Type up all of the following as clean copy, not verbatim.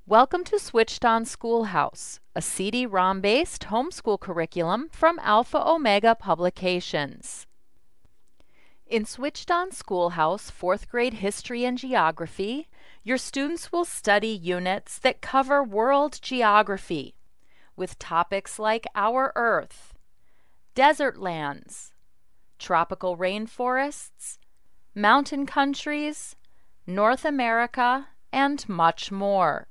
Welcome to Switched On Schoolhouse, a CD-ROM-based homeschool curriculum from Alpha Omega Publications. In Switched On Schoolhouse 4th grade history and geography, your students will study units that cover world geography, with topics like our Earth, desert lands, tropical rainforests, mountain countries, North America, and much more.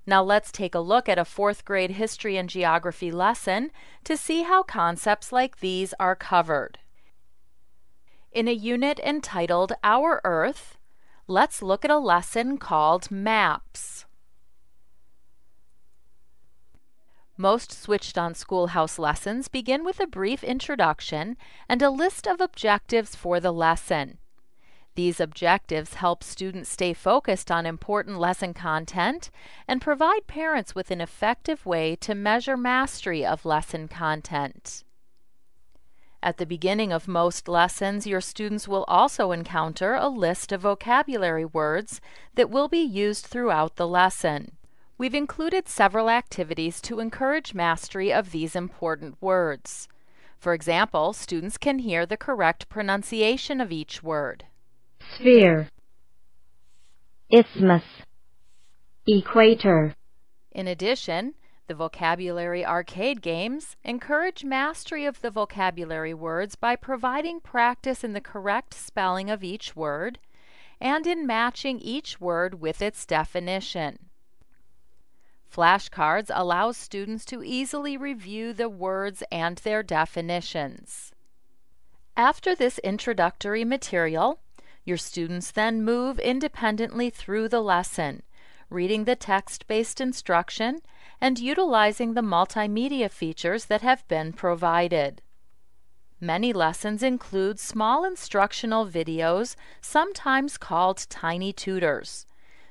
Now let's take a look at a 4th grade history and geography lesson to see how concepts like these are covered. In a unit entitled Our Earth, let's look at a lesson called Maps. Most Switched On Schoolhouse lessons begin with a brief introduction and a list of objectives for the lesson. These objectives help students stay focused on important lesson content and provide parents with an effective way to measure mastery of lesson content. At the beginning of most lessons, your students will also encounter a list of vocabulary words that will be used throughout the lesson. We've included several activities to encourage mastery of these important words. For example, students can hear the correct pronunciation of each word. Sphere, isthmus, equator. In addition, the vocabulary arcade games encourage mastery of the vocabulary words by providing practice in the correct spelling of each word and in matching each word with its definition. Flashcards allow students to easily review the words and their definitions. After this introductory material, your students then move independently through the lesson, reading the text-based instruction and utilizing the multimedia features that have been provided. Many lessons include small instructional videos, sometimes called tiny tutors.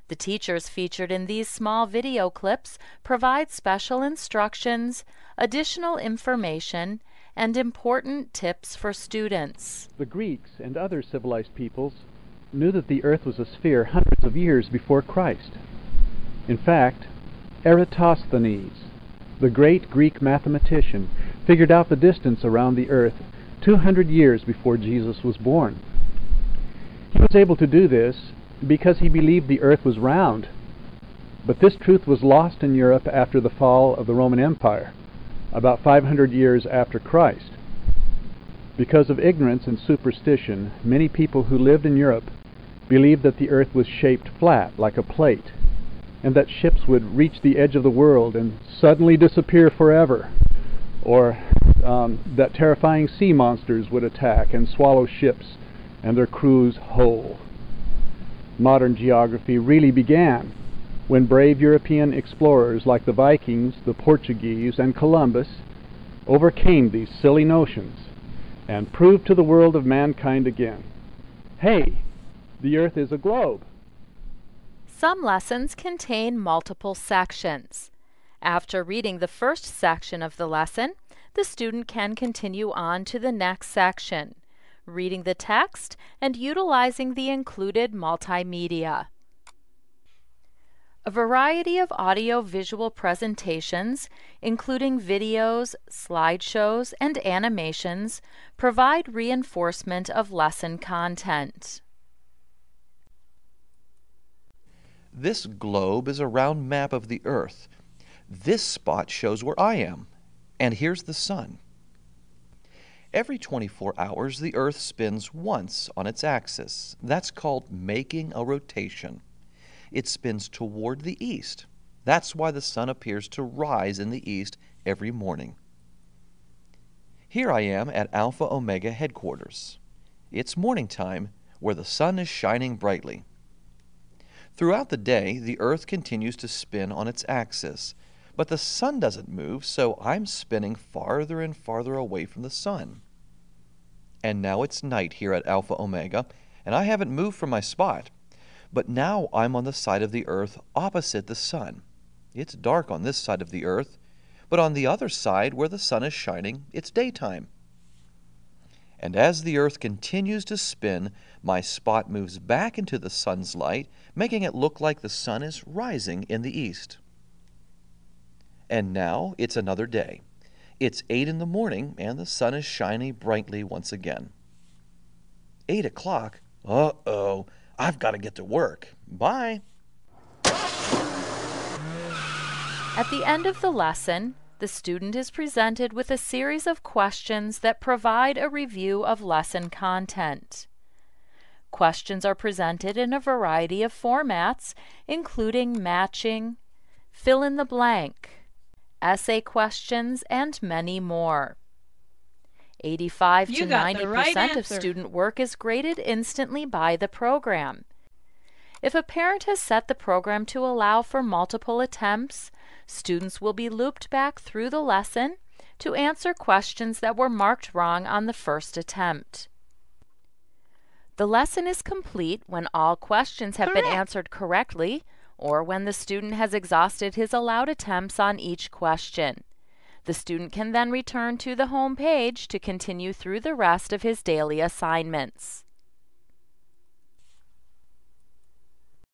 The teachers featured in these small video clips provide special instructions, additional information, and important tips for students. The Greeks and other civilized peoples knew that the earth was a sphere hundreds of years before Christ. In fact, Eratosthenes, the great Greek mathematician, figured out the distance around the earth 200 years before Jesus was born. He was able to do this because he believed the earth was round. But this truth was lost in Europe after the fall of the Roman Empire, about 500 years after Christ. Because of ignorance and superstition, many people who lived in Europe believed that the earth was shaped flat, like a plate, and that ships would reach the edge of the world and suddenly disappear forever, or that terrifying sea monsters would attack and swallow ships and their crews whole. Modern geography really began when brave European explorers like the Vikings, the Portuguese, and Columbus overcame these silly notions and proved to the world of mankind again, hey, the earth is a globe. Some lessons contain multiple sections. After reading the first section of the lesson, the student can continue on to the next section, reading the text and utilizing the included multimedia. A variety of audio-visual presentations, including videos, slideshows, and animations, provide reinforcement of lesson content. This globe is a round map of the Earth. This spot shows where I am, and here's the sun. Every 24 hours, the Earth spins once on its axis. That's called making a rotation. It spins toward the east. That's why the sun appears to rise in the east every morning. Here I am at Alpha Omega headquarters. It's morning time, where the sun is shining brightly. Throughout the day, the Earth continues to spin on its axis, but the sun doesn't move, so I'm spinning farther and farther away from the sun. And now it's night here at Alpha Omega, and I haven't moved from my spot. But now I'm on the side of the Earth opposite the sun. It's dark on this side of the Earth, but on the other side where the sun is shining, it's daytime. And as the earth continues to spin, my spot moves back into the sun's light, making it look like the sun is rising in the east. And now it's another day. It's 8 in the morning, and the sun is shining brightly once again. 8 o'clock? Uh-oh, I've got to get to work. Bye. At the end of the lesson, the student is presented with a series of questions that provide a review of lesson content. Questions are presented in a variety of formats, including matching, fill in the blank, essay questions, and many more. 85 to 90% of student work is graded instantly by the program. If a parent has set the program to allow for multiple attempts, students will be looped back through the lesson to answer questions that were marked wrong on the first attempt. The lesson is complete when all questions have been answered correctly or when the student has exhausted his allowed attempts on each question. The student can then return to the home page to continue through the rest of his daily assignments.